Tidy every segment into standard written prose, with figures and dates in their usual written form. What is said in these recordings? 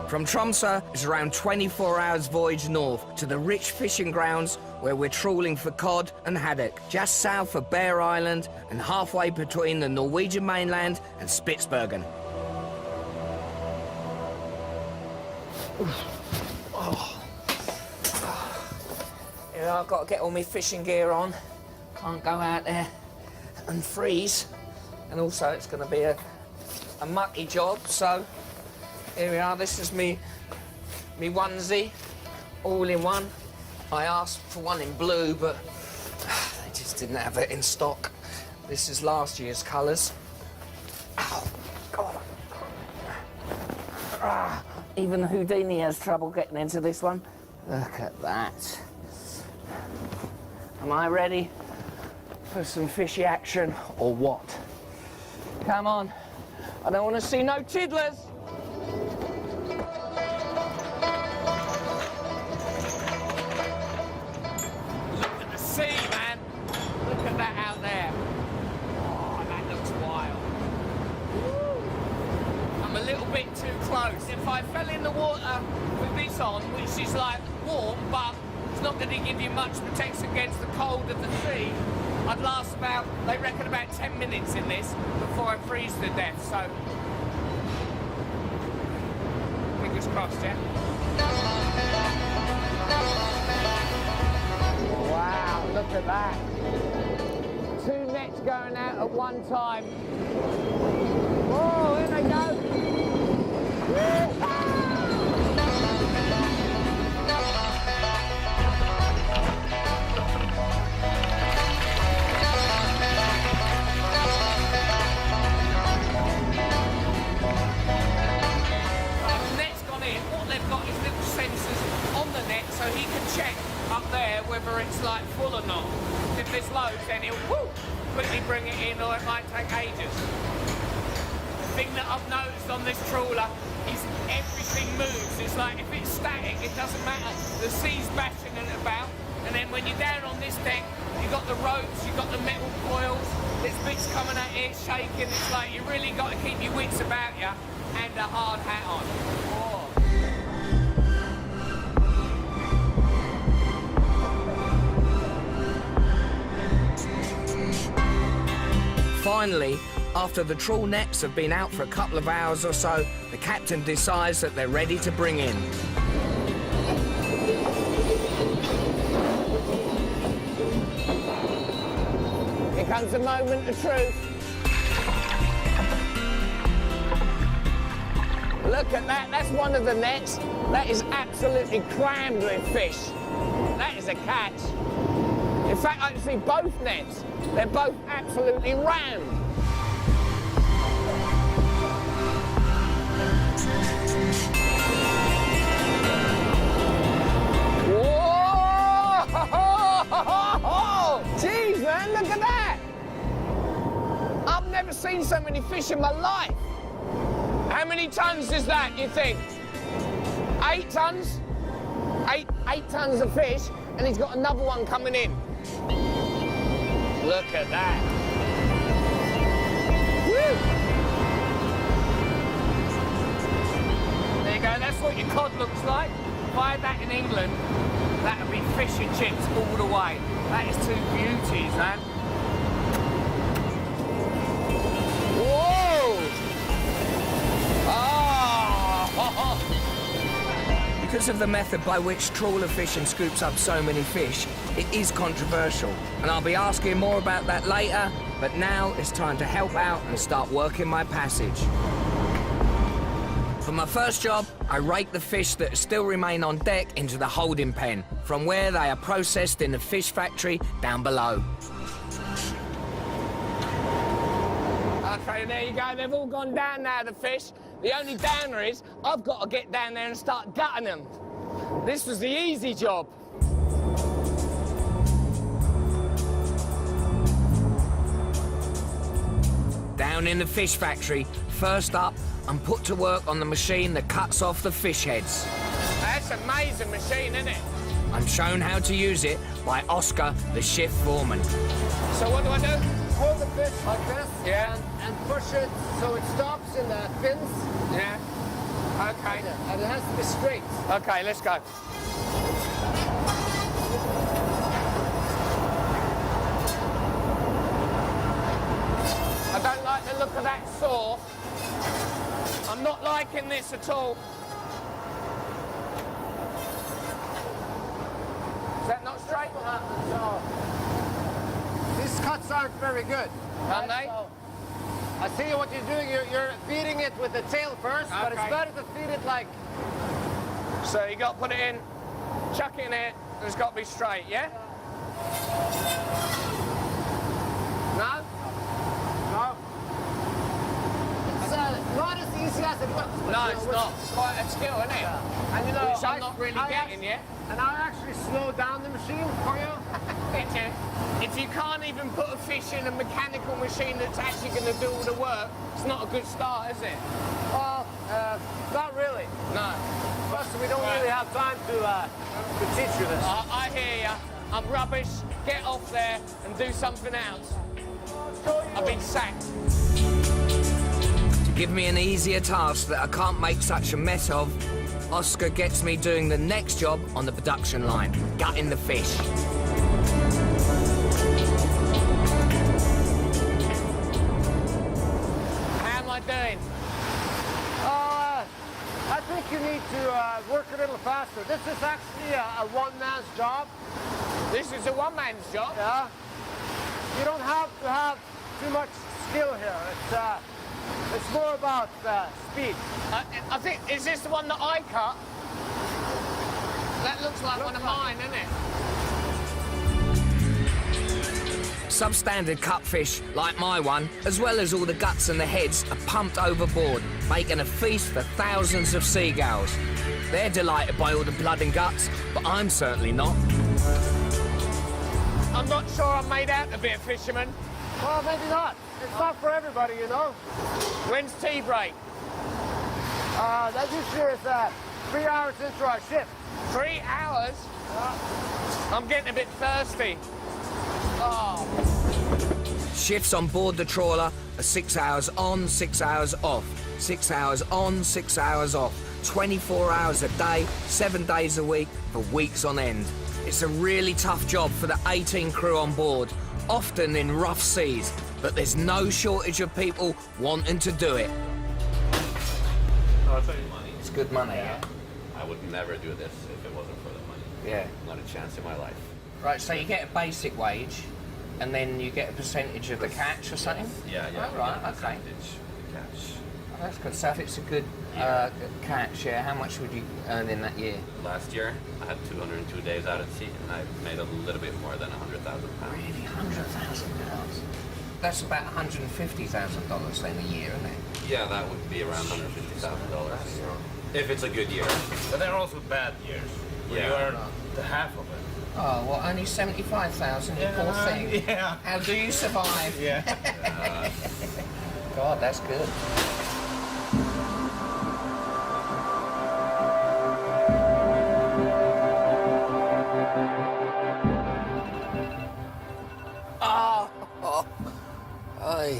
From Tromsø, it's around 24 hours voyage north to the rich fishing grounds where we're trawling for cod and haddock, just south of Bear Island and halfway between the Norwegian mainland and Spitsbergen. Yeah, I've got to get all my fishing gear on. Can't go out there and freeze. And also it's going to be a mucky job, so here we are. This is me onesie, all in one. I asked for one in blue, but they just didn't have it in stock. This is last year's colours. Oh, God. Even Houdini has trouble getting into this one. Look at that. Am I ready for some fishy action or what? Come on. I don't want to see no tiddlers. Look at the sea, man. Look at that out there. Oh, that looks wild. Woo. I'm a little bit too close. If I fell in the water with this on, which is like warm, but it's not going to give you much protection against the cold of the sea, I'd last about, they reckon, about 10 minutes in this before I freeze to death, so fingers crossed, yeah? Wow, look at that. 2 nets going out at one time. Oh, here they go. Woo-hoo! So he can check up there whether it's like full or not. If there's loads, then he'll quickly bring it in, or it might take ages. The thing that I've noticed on this trawler is everything moves. It's like if it's static, it doesn't matter. The sea's bashing it about, and then when you're down on this deck, you've got the ropes, you've got the metal coils, there's bits coming at you, it's shaking. It's like you really got to keep your wits about you and a hard hat on. Oh. Finally, after the trawl nets have been out for a couple of hours or so, the captain decides that they're ready to bring in. Here comes the moment of truth. Look at that, that's one of the nets. That is absolutely crammed with fish. That is a catch. In fact, I can see both nets. They're both absolutely rammed. Whoa! Jeez, man, look at that! I've never seen so many fish in my life. How many tons is that, you think? 8 tons? 8 tons of fish, and he's got another one coming in. Look at that. Woo! There you go, that's what your cod looks like. If I had that in England, that would be fish and chips all the way. That is 2 beauties, man. Whoa! Oh! Because of the method by which trawler fishing scoops up so many fish, it is controversial, and I'll be asking more about that later, but now it's time to help out and start working my passage. For my first job, I rake the fish that still remain on deck into the holding pen, from where they are processed in the fish factory down below. Okay, there you go, they've all gone down now, the fish. The only downer is, I've got to get down there and start gutting them. This was the easy job. Down in the fish factory, first up, I'm put to work on the machine that cuts off the fish heads. That's an amazing machine, isn't it? I'm shown how to use it by Oscar, the shift foreman. So what do I do? Hold the fish like this, Yeah. and push it so it stops in the fins. Yeah. Okay. Yeah, and it has to be straight. Okay, let's go. I don't like the look of that saw. I'm not liking this at all. Is that not straight? So, these cuts aren't very good. Aren't they? So, I see what you're doing. You're feeding it with the tail first, but it's Okay. better to feed it like... So you got to put it in, chuck it in it, and it's got to be straight, yeah? No? No. It's not as easy as it looks. But, No, you know, it's with- not. It's quite a skill, isn't it? Yeah. And you know, Which I'm not really getting yet. And I actually slowed down the machine for you. Did you? If you can't even put a fish in a mechanical machine that's actually going to do all the work, it's not a good start, is it? Well, not really. No. Plus, we don't really have time to teach you this. I hear ya. I'm rubbish. Get off there and do something else. I've been sacked. To give me an easier task that I can't make such a mess of, Oscar gets me doing the next job on the production line, gutting the fish. How am I doing? I think you need to work a little faster. This is actually a one-man's job. This is a one-man's job. Yeah. You don't have to have too much skill here. It's more about speed. I think, is this the one that I cut? That looks like one of mine, isn't it? Substandard cutfish, like my one, as well as all the guts and the heads, are pumped overboard, making a feast for thousands of seagulls. They're delighted by all the blood and guts, but I'm certainly not. I'm not sure I'm made out to be a fisherman. Well, maybe not. It's not for everybody, you know. When's tea break? That usually is 3 hours into our shift. 3 hours? I'm getting a bit thirsty. Oh. Shifts on board the trawler are 6 hours on, 6 hours off. 6 hours on, 6 hours off. 24 hours a day, 7 days a week, for weeks on end. It's a really tough job for the 18 crew on board, often in rough seas, but there's no shortage of people wanting to do it. I'll tell you money. It's good money, yeah? I would never do this if it wasn't for the money. Yeah. Not a chance in my life. Right, so you get a basic wage, and then you get a percentage of the catch or something? Yeah, yeah. Oh, right, yeah, okay. percentage, cash. Oh, that's good. So if it's a good catch, yeah, how much would you earn in that year? Last year, I had 202 days out at sea, and I made a little bit more than £100,000. Really, £100,000? That's about $150,000 then a year, isn't it? Yeah, that would be around $150,000 a year. If it's a good year. But there are also bad years where you Yeah. earn the half of it. Oh, well, only 75,000, you poor thing. Yeah. How do you survive? Yeah. God, that's good. Ay.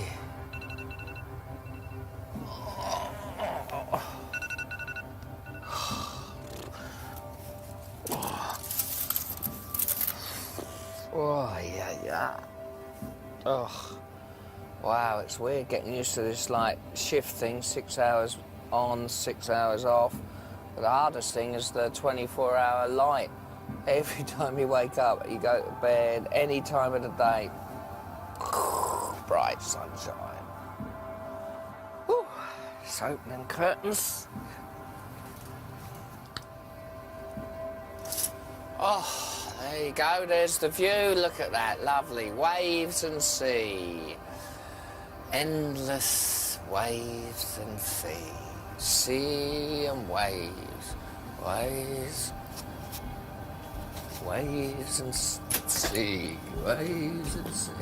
Oh, yeah. Ugh. Wow, it's weird getting used to this, like, shift thing, 6 hours on, 6 hours off. But the hardest thing is the 24-hour light. Every time you wake up, you go to bed, any time of the day. Bright sunshine. Whew. Just opening curtains. Oh, there you go, there's the view. Look at that, lovely waves and sea. Endless waves and sea. Sea and waves. Waves. Waves and sea. Waves and sea.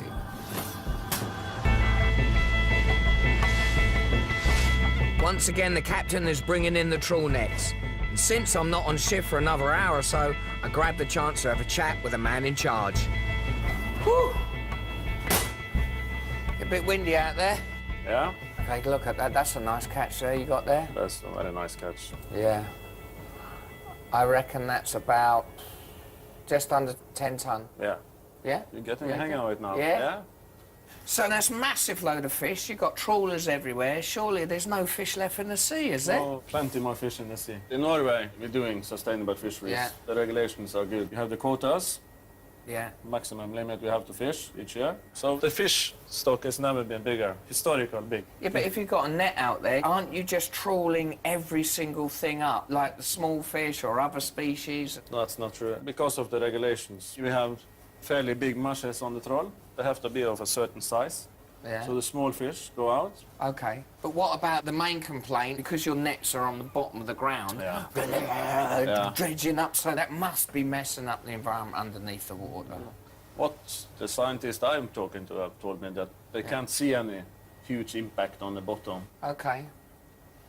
Once again, the captain is bringing in the trawl nets. And since I'm not on shift for another hour or so, I grabbed the chance to have a chat with the man in charge. Whew. A bit windy out there. Yeah. Okay, look at that. That's a nice catch there you got there. That's a very nice catch. Yeah. I reckon that's about just under 10 ton. Yeah. Yeah? You're getting Yeah, the hang of it now. Yeah? So that's a massive load of fish. You've got trawlers everywhere. Surely there's no fish left in the sea, is there? Oh, plenty more fish in the sea. In Norway, we're doing sustainable fisheries. Yeah. The regulations are good. You have the quotas, Yeah. maximum limit we have to fish each year. So the fish stock has never been bigger, historical big. Yeah, but if you've got a net out there, aren't you just trawling every single thing up, like the small fish or other species? No, that's not true. Because of the regulations, we have fairly big mushes on the trawl. They have to be of a certain size. Yeah. So the small fish go out. Okay. But what about the main complaint? Because your nets are on the bottom of the ground, Yeah. dredging up, so that must be messing up the environment underneath the water. What the scientists I'm talking to have told me that they can't see any huge impact on the bottom. Okay.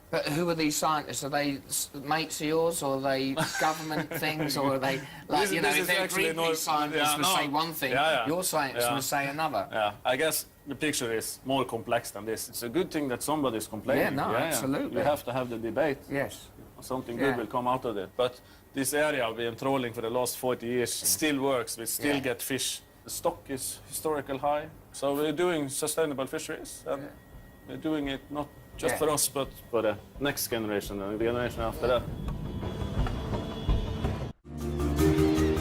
But who are these scientists? Are they mates of yours, or are they government things, or are they, like, This- you know, this if is they're actually Greenpeace scientists would say one thing, your scientists would say another. Yeah, I guess the picture is more complex than this. It's a good thing that somebody's complaining. Yeah, no, absolutely. We have to have the debate. Yes. Something Yeah. good will come out of it. But this area we've been trolling for the last 40 years still works. We still get fish. The stock is historical high. So we're doing sustainable fisheries. And we're doing it not just for us, but for the next generation and the generation after that.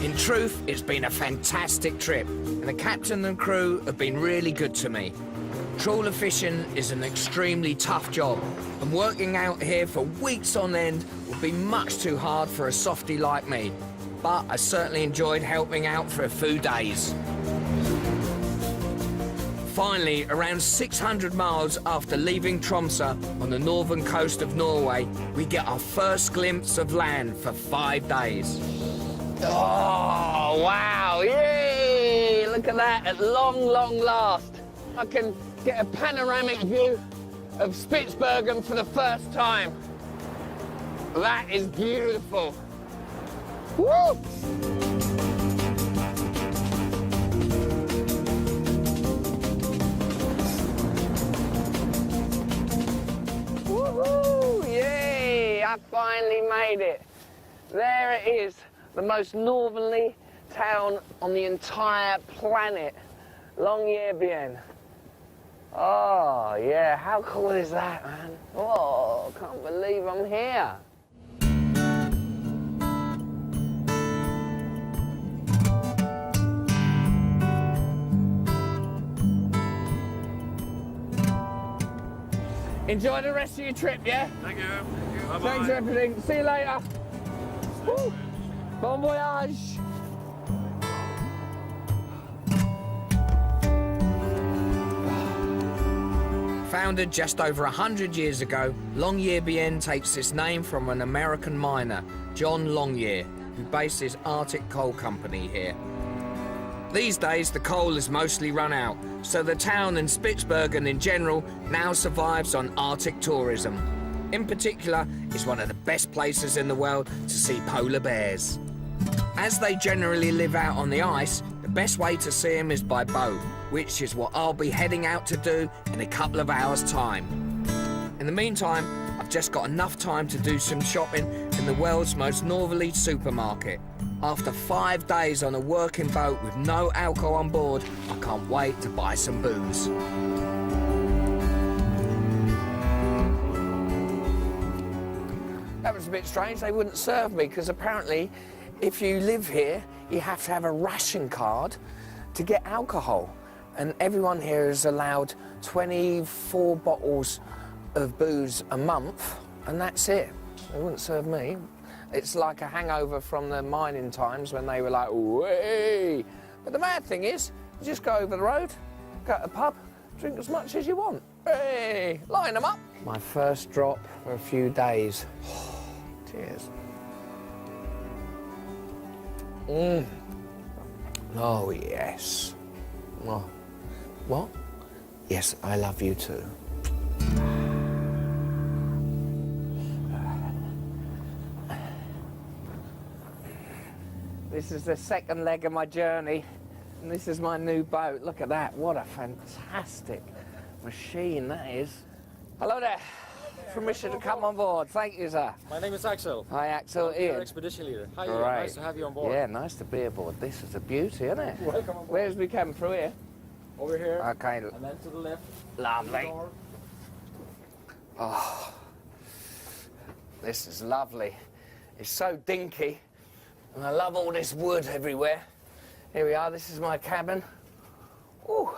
In truth, it's been a fantastic trip, and the captain and crew have been really good to me. Trawler fishing is an extremely tough job, and working out here for weeks on end would be much too hard for a softie like me. But I certainly enjoyed helping out for a few days. Finally, around 600 miles after leaving Tromsø on the northern coast of Norway, we get our first glimpse of land for 5 days. Oh, wow, yay! Look at that, at long, long last. I can get a panoramic view of Spitsbergen for the first time. That is beautiful. Woo! Woohoo! Yay! I finally made it. There it is, the most northerly town on the entire planet, Longyearbyen. Oh, yeah, how cool is that, man? Oh, can't believe I'm here. Enjoy the rest of your trip, yeah? Thank you. Bye-bye. Thanks for everything. See you later. Woo. Bon voyage. Founded just over 100 years ago, Longyearbyen takes its name from an American miner, John Longyear, who based his Arctic Coal Company here. These days, the coal is mostly run out, so the town and Spitsbergen in general now survives on Arctic tourism. In particular, it's one of the best places in the world to see polar bears. As they generally live out on the ice, the best way to see them is by boat, which is what I'll be heading out to do in a couple of hours' time. In the meantime, I've just got enough time to do some shopping in the world's most northerly supermarket. After 5 days on a working boat with no alcohol on board, I can't wait to buy some booze. That was a bit strange. They wouldn't serve me because apparently if you live here, you have to have a ration card to get alcohol. And everyone here is allowed 24 bottles of booze a month, and that's it. They wouldn't serve me. It's like a hangover from the mining times when they were like, way. But the bad thing is, you just go over the road, go to the pub, drink as much as you want. Hey, line them up. My first drop for a few days. Cheers. Oh, yes. Oh. What? Yes, I love you too. This is the second leg of my journey, and this is my new boat. Look at that. What a fantastic machine that is. Hello there. Permission to come on board. Thank you, sir. My name is Axel. Hi, Axel. Your Ian. expedition leader. Hi, Ian. Right. Nice to have you on board. Yeah, nice to be aboard. This is a beauty, isn't it? Welcome on board. Where's we come through here? Over here. Okay, And then to the left. lovely. Door. Oh, this is lovely. It's so dinky, and I love all this wood everywhere. Here we are. This is my cabin. Ooh.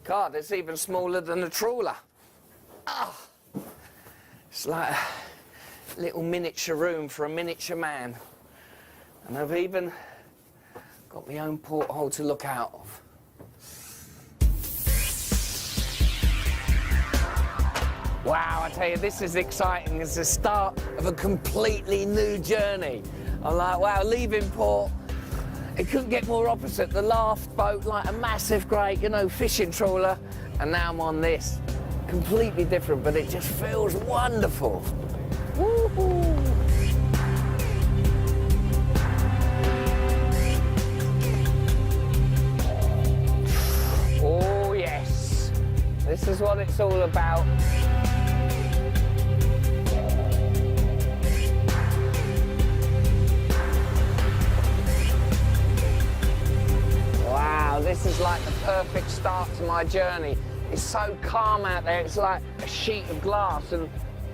God, it's even smaller than a trawler. Ah. It's like a little miniature room for a miniature man. And I've even got my own porthole to look out of. Wow, I tell you, this is exciting. It's the start of a completely new journey. I'm like, wow, leaving port, it couldn't get more opposite. The Laugh boat, like a massive, great, you know, fishing trawler, and now I'm on this. Completely different, but it just feels wonderful. Woohoo! Oh, yes. This is what it's all about. Wow, this is like the perfect start to my journey. It's so calm out there, it's like a sheet of glass, and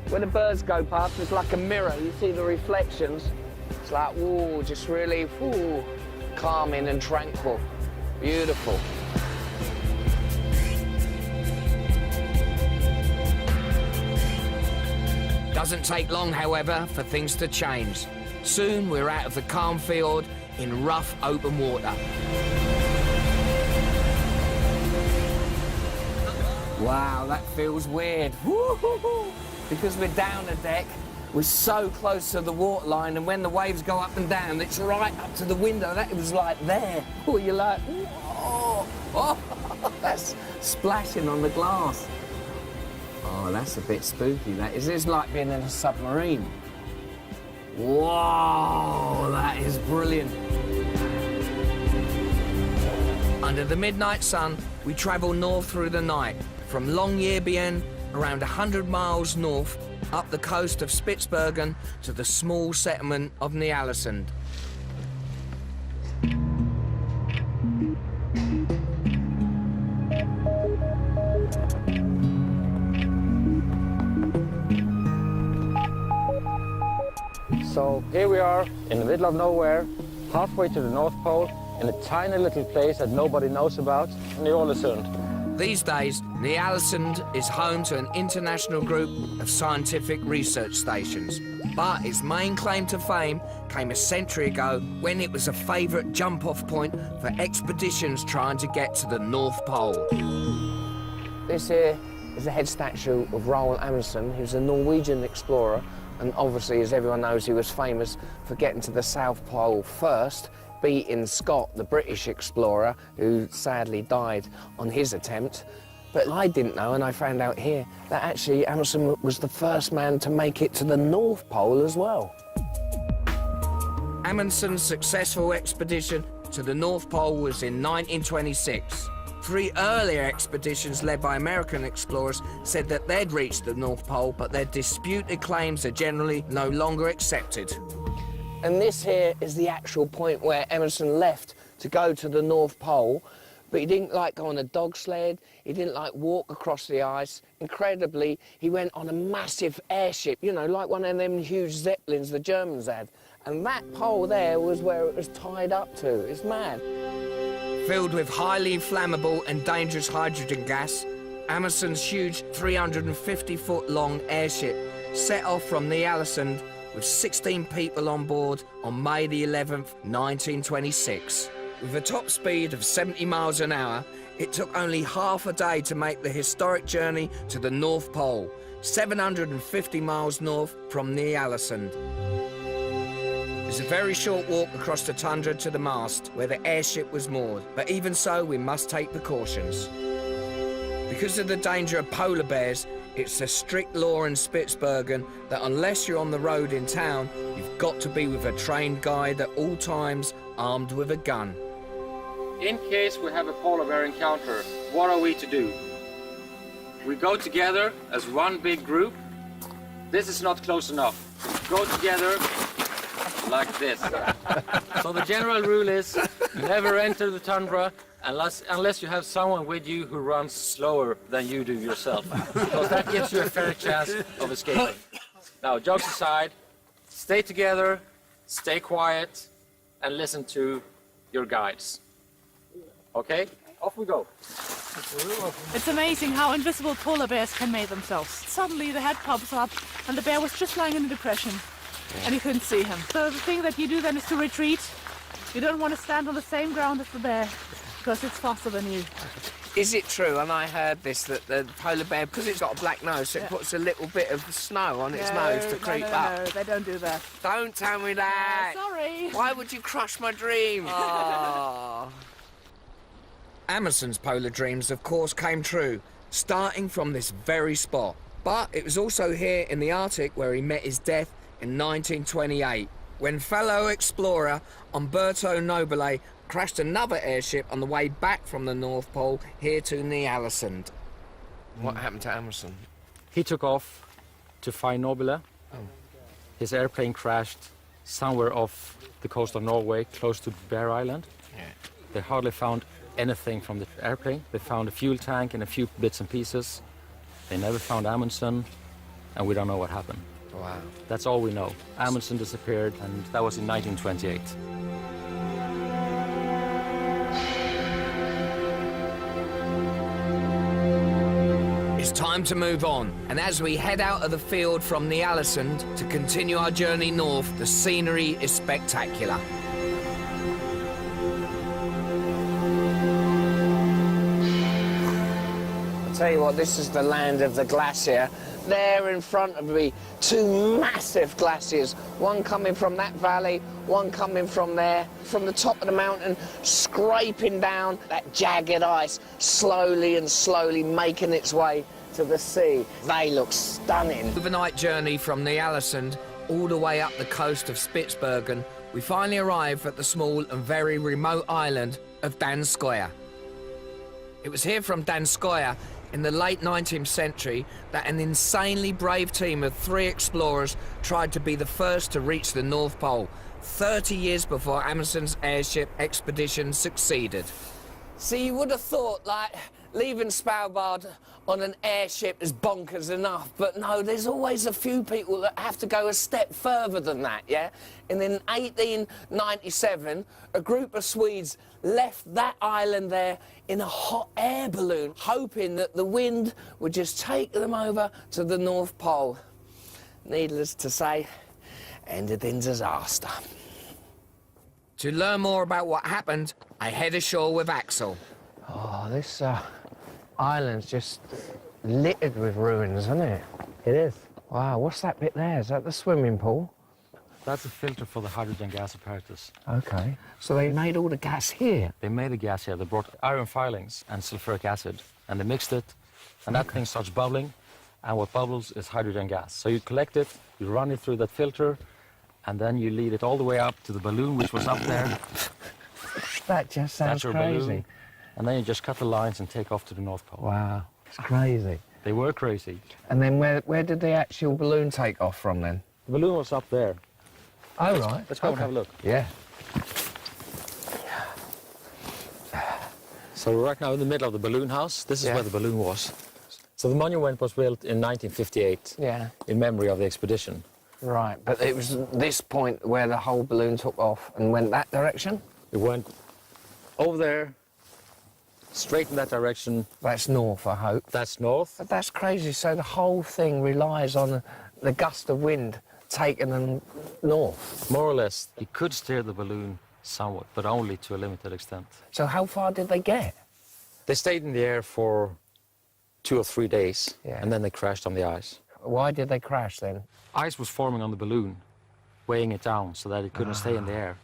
when the birds go past, it's like a mirror. You see the reflections. It's like, ooh, just really, ooh, calming and tranquil. Beautiful. Doesn't take long, however, for things to change. Soon we're out of the calm fjord in rough open water. Wow, that feels weird. Woo-hoo-hoo. Because we're down a deck, we're so close to the waterline, and when the waves go up and down, it's right up to the window. That was like there. Oh, you're like, oh, oh, that's splashing on the glass. Oh, that's a bit spooky, that is. It's like being in a submarine. Whoa, that is brilliant. Under the midnight sun, we travel north through the night, from Longyearbyen, around 100 miles north, up the coast of Spitsbergen to the small settlement of Ny-Ålesund. So here we are in the middle of nowhere, halfway to the North Pole, in a tiny little place that nobody knows about, Ny-Ålesund. These days, Ny-Ålesund is home to an international group of scientific research stations. But its main claim to fame came a century ago when it was a favourite jump-off point for expeditions trying to get to the North Pole. This here is the head statue of Roald Amundsen, who's a Norwegian explorer, and obviously, as everyone knows, he was famous for getting to the South Pole first, beating Scott, the British explorer, who sadly died on his attempt. But I didn't know, and I found out here, that actually Amundsen was the first man to make it to the North Pole as well. Amundsen's successful expedition to the North Pole was in 1926. 3 earlier expeditions led by American explorers said that they'd reached the North Pole, but their disputed claims are generally no longer accepted. And this here is the actual point where Amundsen left to go to the North Pole, but he didn't like go on a dog sled, he didn't like walk across the ice. Incredibly, he went on a massive airship, you know, like one of them huge Zeppelins the Germans had. And that pole there was where it was tied up to. It's mad. Filled with highly flammable and dangerous hydrogen gas, Amundsen's huge 350-foot-long airship set off from Ny-Ålesund with 16 people on board on May the 11th, 1926. With a top speed of 70 miles an hour, it took only half a day to make the historic journey to the North Pole, 750 miles north from Ny-Ålesund. It's a very short walk across the tundra to the mast where the airship was moored, but even so, we must take precautions. Because of the danger of polar bears, it's a strict law in Spitsbergen that unless you're on the road in town, you've got to be with a trained guide at all times, armed with a gun. In case we have a polar bear encounter, what are we to do? we go together as one big group. This is not close enough. Go together like this. So the general rule is never enter the tundra unless you have someone with you who runs slower than you do yourself, because that gives you a fair chance of escaping. Now, jokes aside, stay together, stay quiet, and listen to your guides. Okay? Off we go. It's amazing how invisible polar bears can make themselves. Suddenly the head pops up and the bear was just lying in a depression and you couldn't see him. So the thing that you do then is to retreat. You don't want to stand on the same ground as the bear because it's faster than you. Is it true, and I heard this, that the polar bear, because it's got a black nose, so it puts a little bit of snow on its nose to creep up? No, they don't do that. Don't tell me that. Sorry. Why would you crush my dream? Oh. Amundsen's polar dreams, of course, came true, starting from this very spot. But it was also here in the Arctic where he met his death in 1928, when fellow explorer Umberto Nobile crashed another airship on the way back from the North Pole here to Ny-Ålesund. What happened to Amundsen? He took off to find Nobile. His airplane crashed somewhere off the coast of Norway, close to Bear Island. They hardly found anything from the airplane. They found a fuel tank and a few bits and pieces. They never found Amundsen, and we don't know what happened. Wow. That's all we know. Amundsen disappeared, and that was in 1928. It's time to move on, and as we head out of the field from Ny-Ålesund to continue our journey north, the scenery is spectacular. I'll tell you what, this is the land of the glacier. There in front of me, two massive glaciers, one coming from that valley, one coming from there, from the top of the mountain, scraping down that jagged ice, slowly and slowly making its way to the sea. They look stunning. Overnight journey from Ny-Ålesund all the way up the coast of Spitsbergen, we finally arrive at the small and very remote island of Danskoya. It was here from Danskoya in the late 19th century that an insanely brave team of 3 explorers tried to be the first to reach the North Pole, 30 years before Amundsen's airship expedition succeeded. See, you would have thought, like, leaving Svalbard on an airship is bonkers enough, but no, there's always a few people that have to go a step further than that, yeah? And in 1897, a group of Swedes left that island there in a hot air balloon, hoping that the wind would just take them over to the North Pole. Needless to say, ended in disaster. To learn more about what happened, I head ashore with Axel. Oh, this island's just littered with ruins, isn't it? It is. Wow, what's that bit there? Is that the swimming pool? That's a filter for the hydrogen gas apparatus. Okay. So they made all the gas here? They made a gas here. They brought iron filings and sulfuric acid, and they mixed it, and that thing starts bubbling, and what bubbles is hydrogen gas. So you collect it, you run it through that filter, and then you lead it all the way up to the balloon, which was up there. That just sounds That's your crazy. balloon. And then you just cut the lines and take off to the North Pole. Wow, it's crazy. They were crazy. And then where did the actual balloon take off from then? The balloon was up there. Oh, right. Let's go and have a look. Yeah. So we're right now in the middle of the balloon house. This is where the balloon was. So the monument was built in 1958 in memory of the expedition. Right, but it was this point where the whole balloon took off and went that direction? It went over there, straight in that direction. That's north, I hope. That's north. But that's crazy. So the whole thing relies on the gust of wind taking them north. More or less. You could steer the balloon somewhat, but only to a limited extent. So how far did they get? They stayed in the air for 2 or 3 days, Yeah. and then they crashed on the ice. Why did they crash then? Ice was forming on the balloon, weighing it down so that it couldn't stay in the air.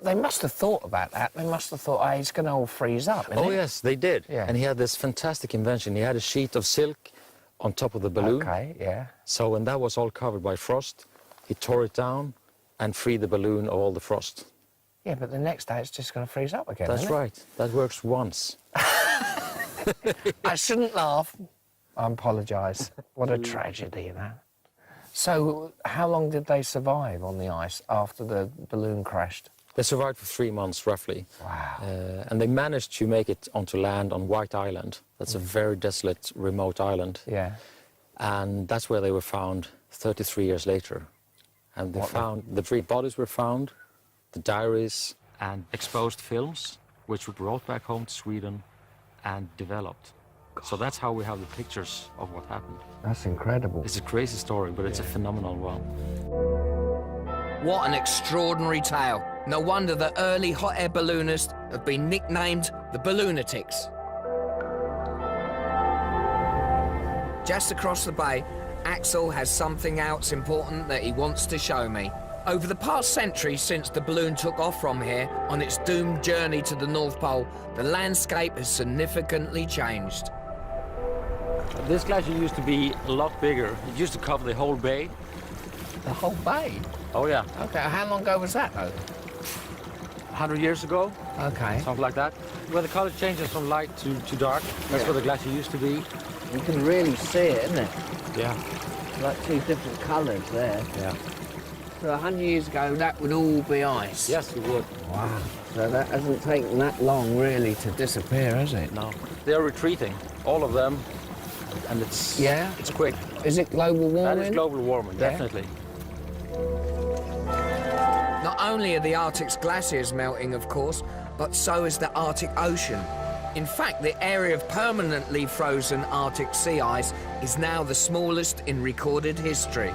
They must have thought about that. They must have thought, hey, it's going to all freeze up, isn't Oh, it? yes, they did. Yeah. And he had this fantastic invention. He had a sheet of silk on top of the balloon. Okay, yeah. So when that was all covered by frost, he tore it down and freed the balloon of all the frost. Yeah, but the next day it's just going to freeze up again, That's isn't it? right. That works once. I shouldn't laugh, I apologise. What a tragedy, that. So, how long did they survive on the ice after the balloon crashed? They survived for 3 months, roughly. Wow. And they managed to make it onto land on White Island. That's a very desolate, remote island. Yeah. And that's where they were found 33 years later. And they found, the 3 bodies were found, the diaries and exposed films, which were brought back home to Sweden and developed. So that's how we have the pictures of what happened. That's incredible. It's a crazy story, but it's a phenomenal one. What an extraordinary tale. No wonder the early hot air balloonists have been nicknamed the Balloonatics. Just across the bay, Axel has something else important that he wants to show me. Over the past century since the balloon took off from here on its doomed journey to the North Pole, the landscape has significantly changed. This glacier used to be a lot bigger. It used to cover the whole bay. The whole bay? Oh yeah, Okay, how long ago was that, though? 100 years ago, Okay. something like that. Where the color changes from light to dark, that's where the glacier used to be. You can really see it, isn't it? Yeah, Like 2 different colours there. yeah. So 100 years ago, that would all be ice? Yes, it would. Wow. So that hasn't taken that long, really, to disappear, has it? No, they are retreating, all of them, and it's it's quick. Is it global warming? That is global warming, Yeah. definitely. Not only are the Arctic's glaciers melting, of course, but so is the Arctic Ocean. In fact, the area of permanently frozen Arctic sea ice is now the smallest in recorded history.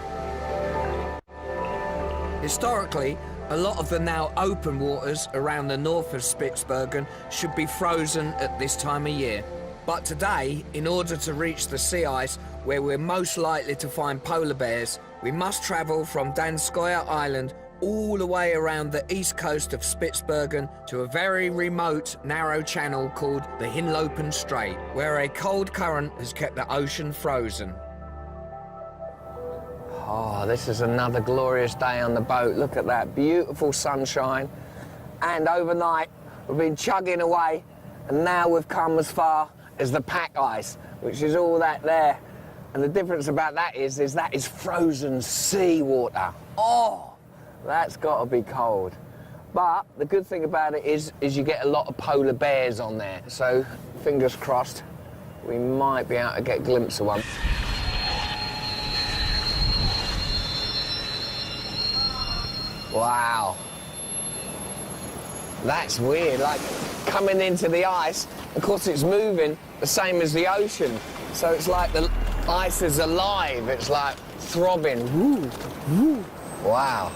Historically, a lot of the now open waters around the north of Spitsbergen should be frozen at this time of year. But today, in order to reach the sea ice where we're most likely to find polar bears, we must travel from Danskoya Island all the way around the east coast of Spitsbergen to a very remote, narrow channel called the Hinlopen Strait, where a cold current has kept the ocean frozen. Oh, this is another glorious day on the boat. Look at that beautiful sunshine. And overnight, we've been chugging away, and now we've come as far as the pack ice, which is all that there. And the difference about that is that is frozen seawater. Oh, that's got to be cold. But the good thing about it is you get a lot of polar bears on there. So, fingers crossed, we might be able to get a glimpse of one. Wow. That's weird, like coming into the ice, of course it's moving the same as the ocean. So it's like the ice is alive, it's like throbbing. Woo, woo. Wow.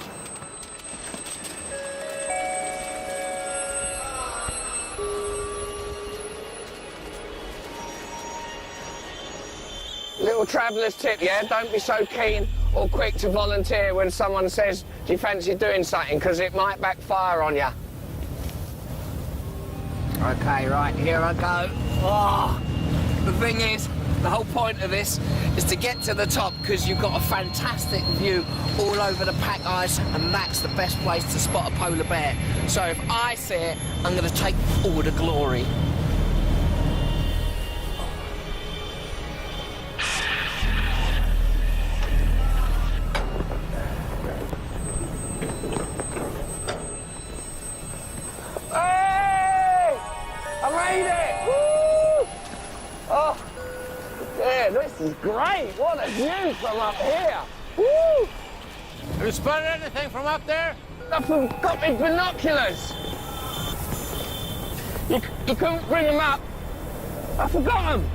Little traveller's tip, yeah? Don't be so keen or quick to volunteer when someone says, do you fancy doing something? Because it might backfire on you. Okay, right, here I go. Oh, the thing is, the whole point of this is to get to the top because you've got a fantastic view all over the pack ice, and that's the best place to spot a polar bear. So if I see it, I'm going to take all the glory. This is great. What a view from up here. Woo! Have you spotted anything from up there? I've got me binoculars. You couldn't bring them up. I forgot them.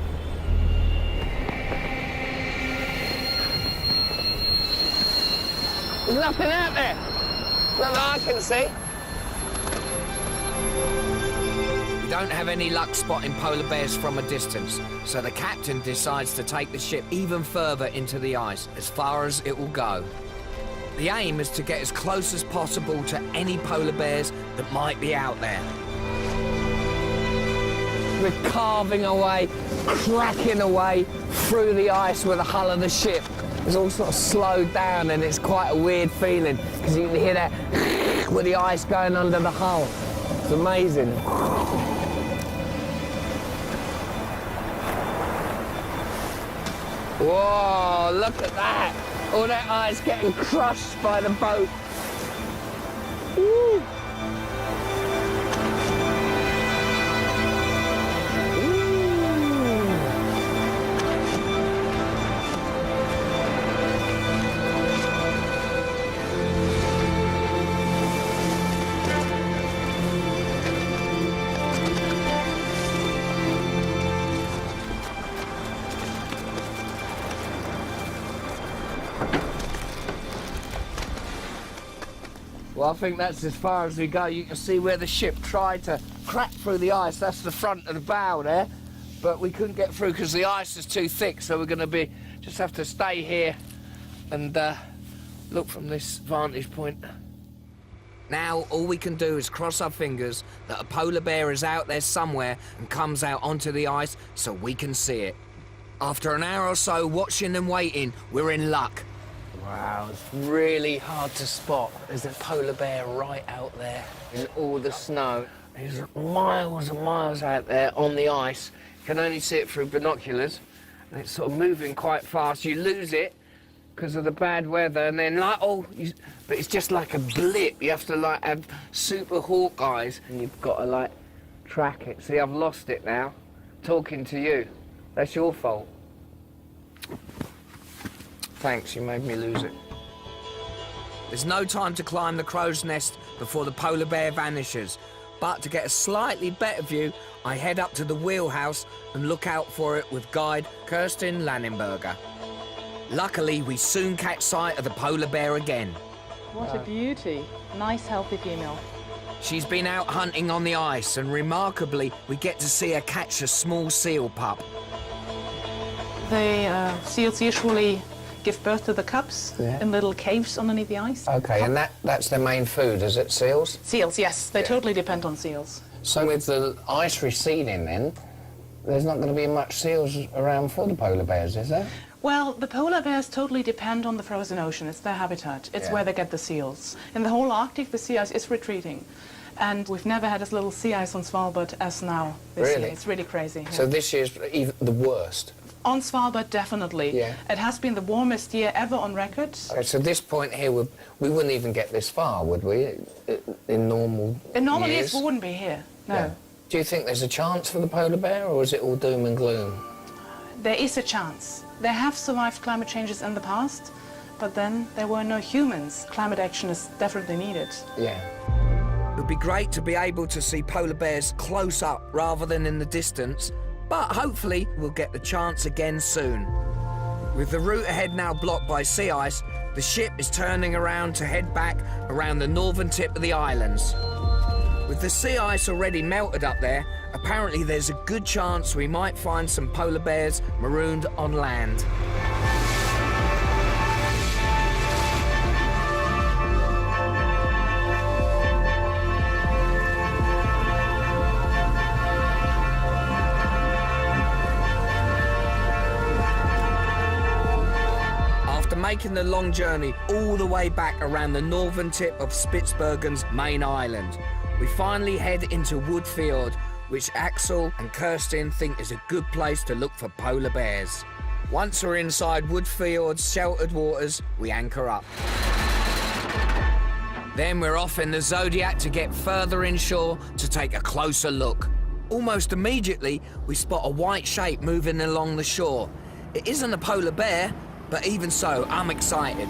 There's nothing out there. Not that I can see. We don't have any luck spotting polar bears from a distance, so the captain decides to take the ship even further into the ice, as far as it will go. The aim is to get as close as possible to any polar bears that might be out there. We're carving away, cracking away through the ice with the hull of the ship. It's all sort of slowed down, and it's quite a weird feeling because you can hear that with the ice going under the hull. It's amazing. Whoa, look at that. All that ice getting crushed by the boat. Woo. Well, I think that's as far as we go. You can see where the ship tried to crack through the ice. That's the front of the bow there. But we couldn't get through because the ice is too thick, so we're going to just have to stay here and look from this vantage point. Now, all we can do is cross our fingers that a polar bear is out there somewhere and comes out onto the ice so we can see it. After an hour or so watching and waiting, we're in luck. Wow, it's really hard to spot. There's a polar bear right out there in all the snow. He's miles and miles out there on the ice. You can only see it through binoculars. And it's sort of moving quite fast. You lose it because of the bad weather, and then but it's just like a blip. You have to like have super hawk eyes, and you've got to like track it. See, I've lost it now. Talking to you. That's your fault. Thanks, you made me lose it. There's no time to climb the crow's nest before the polar bear vanishes. But to get a slightly better view, I head up to the wheelhouse and look out for it with guide Kirsten Lannenberger. Luckily, we soon catch sight of the polar bear again. What a beauty. Nice, healthy female. She's been out hunting on the ice, and remarkably, we get to see her catch a small seal pup. The seals usually give birth to the cubs in little caves underneath the ice. Okay, and that's their main food, is it, seals? Seals, yes. They totally depend on seals. So with the ice receding then, there's not going to be much seals around for the polar bears, is there? Well, the polar bears totally depend on the frozen ocean. It's their habitat. It's where they get the seals. In the whole Arctic, the sea ice is retreating. And we've never had as little sea ice on Svalbard as now this year. It's really crazy. Yeah. So this year's even the worst? On Svalbard, definitely. Yeah. It has been the warmest year ever on record. Okay, so this point here, we wouldn't even get this far, would we, in normal In normal years? years, we wouldn't be here, no. Yeah. Do you think there's a chance for the polar bear, or is it all doom and gloom? There is a chance. They have survived climate changes in the past, but then there were no humans. Climate action is definitely needed. Yeah. It would be great to be able to see polar bears close up rather than in the distance, but hopefully we'll get the chance again soon. With the route ahead now blocked by sea ice, the ship is turning around to head back around the northern tip of the islands. With the sea ice already melted up there, apparently there's a good chance we might find some polar bears marooned on land. Making the long journey all the way back around the northern tip of Spitsbergen's main island, we finally head into Wood Fjord, which Axel and Kirsten think is a good place to look for polar bears. Once we're inside Wood Fjord's sheltered waters, we anchor up. Then we're off in the Zodiac to get further inshore to take a closer look. Almost immediately, we spot a white shape moving along the shore. It isn't a polar bear, but even so, I'm excited.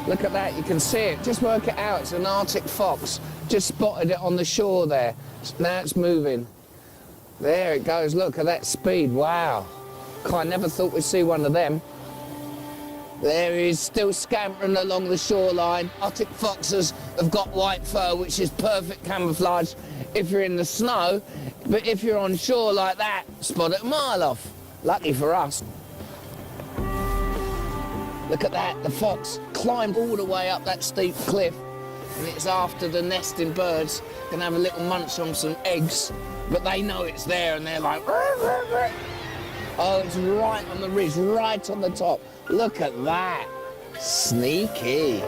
Look at that, you can see it. Just work it out, it's an Arctic fox. Just spotted it on the shore there. Now it's moving. There it goes, look at that speed, wow. I never thought we'd see one of them. There he is, still scampering along the shoreline. Arctic foxes have got white fur, which is perfect camouflage if you're in the snow, but if you're on shore like that, spot it a mile off. Lucky for us. Look at that, the fox climbed all the way up that steep cliff, and it's after the nesting birds. Can have a little munch on some eggs, but they know it's there and they're like, "Rrr, rrr, rrr." Oh, it's right on the ridge, right on the top. Look at that, sneaky.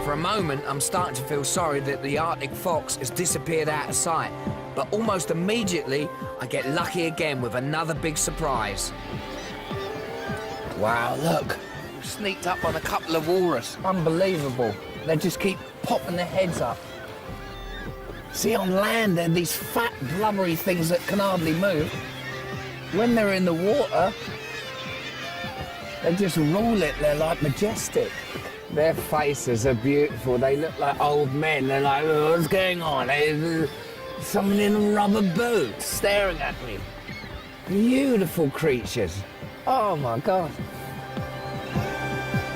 For a moment, I'm starting to feel sorry that the Arctic fox has disappeared out of sight, but almost immediately, I get lucky again with another big surprise. Wow, look. We've sneaked up on a couple of walrus. Unbelievable. They just keep popping their heads up. See, on land, they're these fat, blubbery things that can hardly move. When they're in the water, they just rule it. They're like majestic. Their faces are beautiful. They look like old men. They're like, oh, what's going on? There's someone in a rubber boot staring at me. Beautiful creatures. Oh, my God.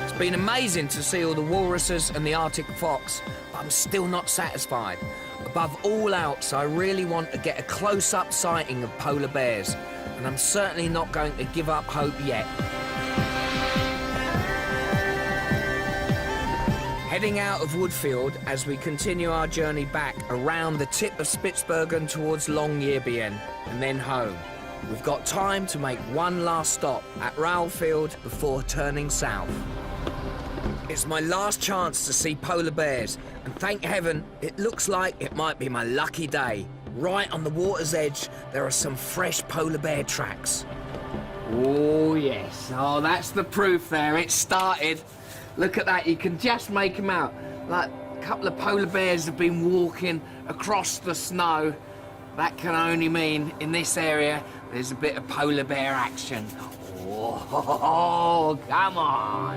It's been amazing to see all the walruses and the Arctic fox, but I'm still not satisfied. Above all else, I really want to get a close-up sighting of polar bears, and I'm certainly not going to give up hope yet. Heading out of Woodfield as we continue our journey back around the tip of Spitsbergen towards Longyearbyen and then home. We've got time to make one last stop at Rowfield before turning south. It's my last chance to see polar bears, and thank heaven, it looks like it might be my lucky day. Right on the water's edge, there are some fresh polar bear tracks. Oh, yes. Oh, that's the proof there. It started. Look at that. You can just make them out. Like a couple of polar bears have been walking across the snow. That can only mean in this area there's a bit of polar bear action. Oh, come on.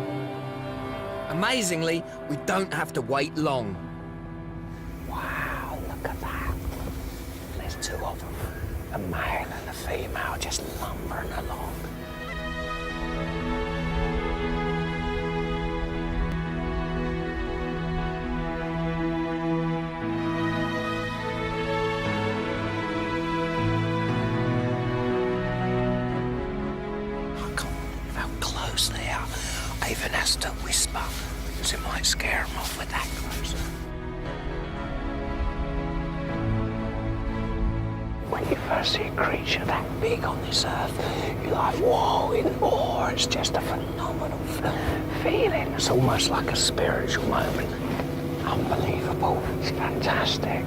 Amazingly, we don't have to wait long. Wow, look at that. There's two of them. A male and a female just lumbering along. Close they are. I even has to whisper, because it might scare them off with that close. When you first see a creature that big on this earth, you're like, whoa, in awe. It's just a phenomenal feeling. It's almost like a spiritual moment. Unbelievable. It's fantastic.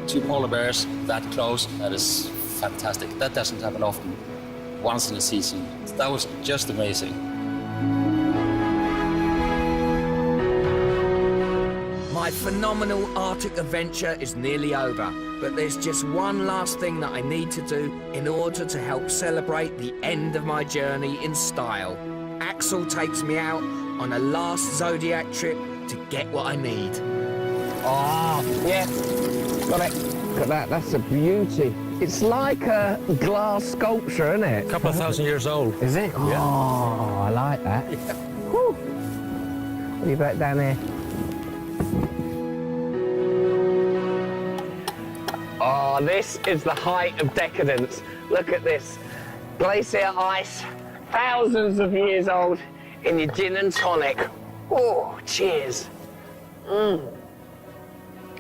Two polar bears that close, that is fantastic. That doesn't happen often, once in a season. That was just amazing. My phenomenal Arctic adventure is nearly over, but there's just one last thing that I need to do in order to help celebrate the end of my journey in style. Axel takes me out on a last Zodiac trip to get what I need. Oh, yeah. Got it. Look at that. That's a beauty. It's like a glass sculpture, isn't it? A couple of thousand years old. Is it? Yeah. Oh, I like that. Yeah. Whew. Leave that down there. Oh, this is the height of decadence. Look at this. Glacier ice, thousands of years old, in your gin and tonic. Oh, cheers.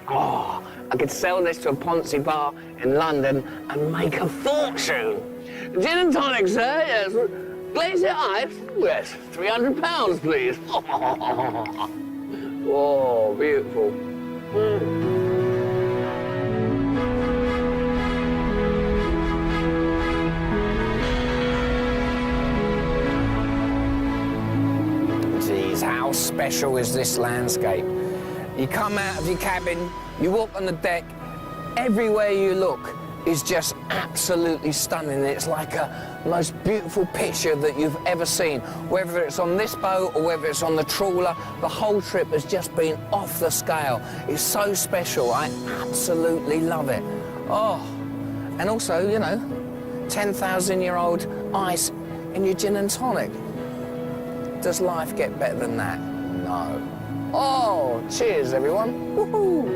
Oh, I could sell this to a Ponzi bar in London and make a fortune. Gin and tonic, sir, yes. Glacier ice, yes. £300, please. Oh, beautiful. Geez, how special is this landscape? You come out of your cabin, you walk on the deck, everywhere you look is just absolutely stunning. It's like a most beautiful picture that you've ever seen. Whether it's on this boat or whether it's on the trawler, the whole trip has just been off the scale. It's so special. I absolutely love it. Oh, and also, you know, 10,000-year-old ice in your gin and tonic. Does life get better than that? No. Oh, cheers, everyone. Woohoo!